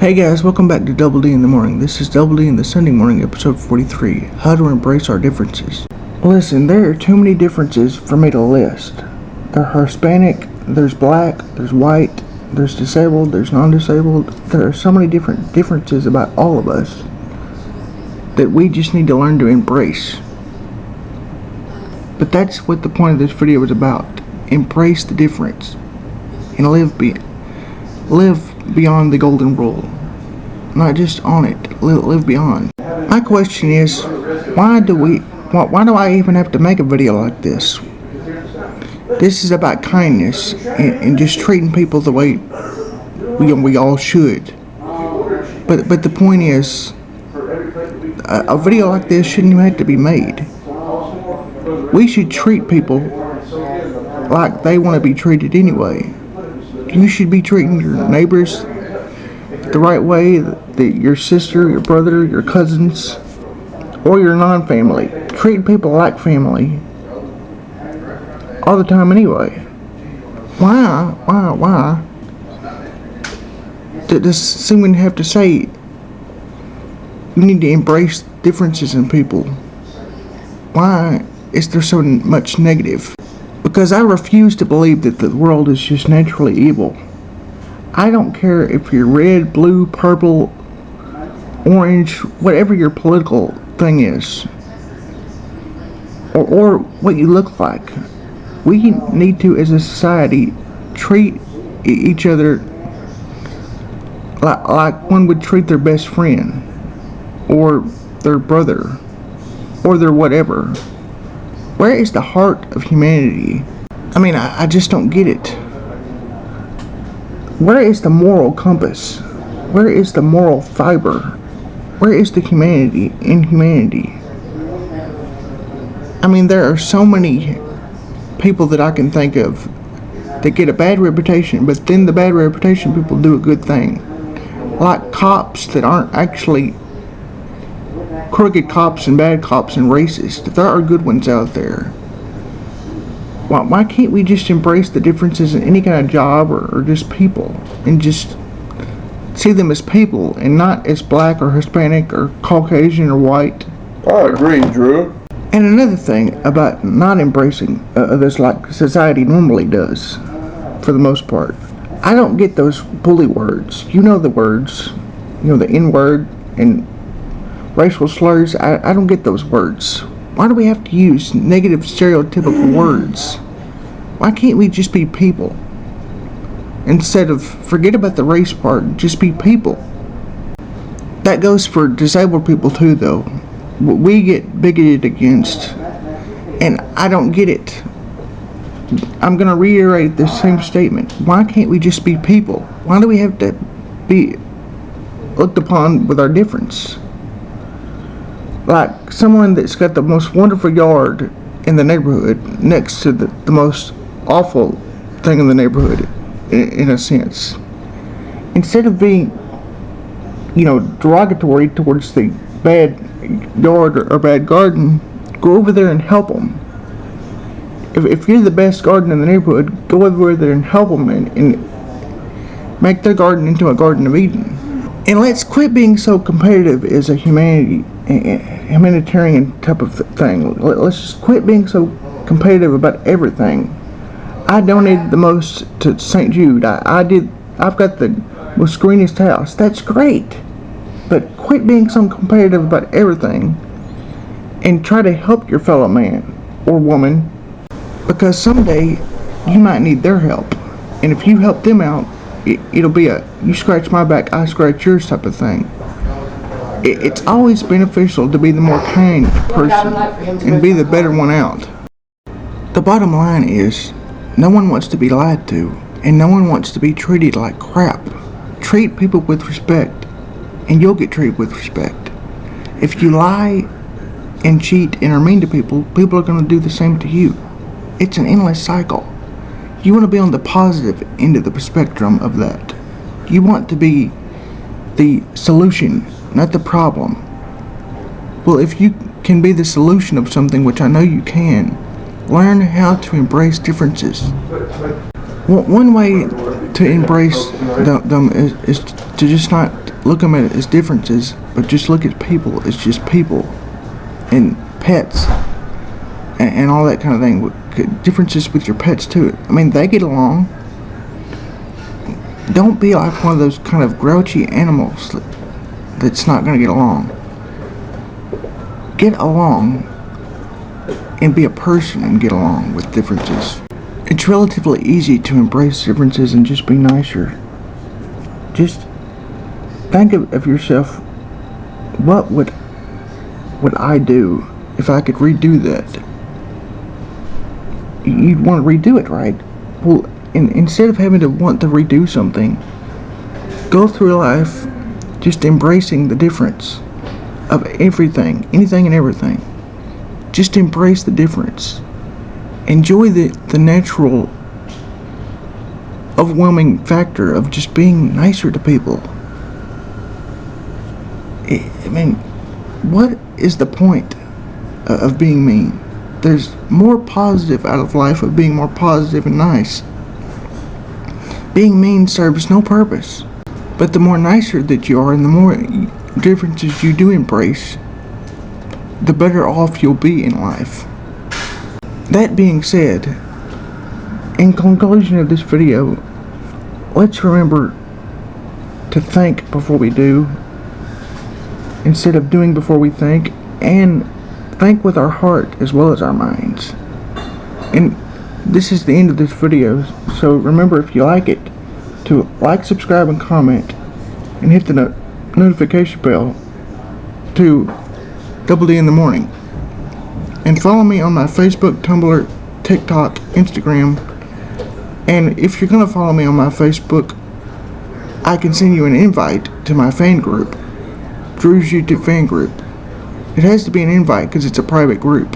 Hey guys, welcome back to Double D in the Morning. This is Double D in the Sunday Morning, episode 43, How to Embrace Our Differences. Listen, there are too many differences for me to list. There are Hispanic, there's black, there's white, there's disabled, there's non-disabled. There are so many different differences about all of us that we just need to learn to embrace. But that's what the point of this video is about. Embrace the difference and live beyond the golden rule. Not just on it, live beyond. My question is, why do I even have to make a video like this? This is about kindness and just treating people the way we all should. But the point is, a video like this shouldn't even have to be made. We should treat people like they want to be treated anyway. You should be treating your neighbors the right way, that your sister, your brother, your cousins, or your non-family. Treat people like family all the time anyway. Why does someone have to say we need to embrace differences in people? Why is there so much negative? Because I refuse to believe that the world is just naturally evil. I don't care if you're red, blue, purple, orange, whatever your political thing is, or what you look like. We need to, as a society, treat each other like one would treat their best friend, or their brother, or their whatever. Where is the heart of humanity? I mean, I just don't get it. Where is the moral compass? Where is the moral fiber? Where is the humanity in humanity? I mean, there are so many people that I can think of that get a bad reputation, but then the bad reputation people do a good thing. Like cops that aren't actually crooked cops and bad cops and racist. There are good ones out there. Why can't we just embrace the differences in any kind of job or just people, and just see them as people and not as black or Hispanic or Caucasian or white? I agree, Drew. And another thing about not embracing this like society normally does, for the most part, I don't get those bully words. You know the words, the N-word and racial slurs. I don't get those words. Why do we have to use negative stereotypical words? Why can't we just be people? Instead of forget about the race part, just be people. That goes for disabled people too, though. We get bigoted against, and I don't get it. I'm going to reiterate the same statement. Why can't we just be people? Why do we have to be looked upon with our difference? Like someone that's got the most wonderful yard in the neighborhood next to the most awful thing in the neighborhood, in a sense. Instead of being, derogatory towards the bad yard or bad garden, go over there and help them. If you're the best garden in the neighborhood, go over there and help them and make their garden into a Garden of Eden. And let's quit being so competitive as a humanitarian type of thing. Let's just quit being so competitive about everything. I donated the most to St. Jude. I've got the most greenest house. That's great. But quit being so competitive about everything and try to help your fellow man or woman, because someday you might need their help. And if you help them out, it'll be a you scratch my back, I scratch yours type of thing. It's always beneficial to be the more kind person and be the better one out. The bottom line is, no one wants to be lied to, and no one wants to be treated like crap. Treat people with respect, and you'll get treated with respect. If you lie and cheat and are mean to people, people are going to do the same to you. It's an endless cycle. You want to be on the positive end of the spectrum of that. You want to be the solution, not the problem. Well, if you can be the solution of something, which I know you can, learn how to embrace differences. One way to embrace them is to just not look them at it as differences, but just look at people as just people, and pets, and all that kind of thing. Differences with your pets too. I mean, they get along. Don't be like one of those kind of grouchy animals that's not going to get along. Get along and be a person and get along with differences. It's relatively easy to embrace differences and just be nicer. Just think of yourself, what would I do if I could redo that? You'd want to redo it, right? Well, instead of having to want to redo something, go through life just embracing the difference of everything, anything and everything. Just embrace the difference. Enjoy the natural, overwhelming factor of just being nicer to people. I mean, what is the point of being mean? There's more positive out of life of being more positive and nice. Being mean serves no purpose. But the more nicer that you are and the more differences you do embrace, the better off you'll be in life. That being said, in conclusion of this video, let's remember to think before we do, instead of doing before we think, and think with our heart as well as our minds. And this is the end of this video, so remember, if you like it, to like, subscribe, and comment, and hit the notification bell to Double D in the Morning. And follow me on my Facebook, Tumblr, TikTok, Instagram. And if you're going to follow me on my Facebook, I can send you an invite to my fan group, Drew's YouTube fan group. It has to be an invite because it's a private group.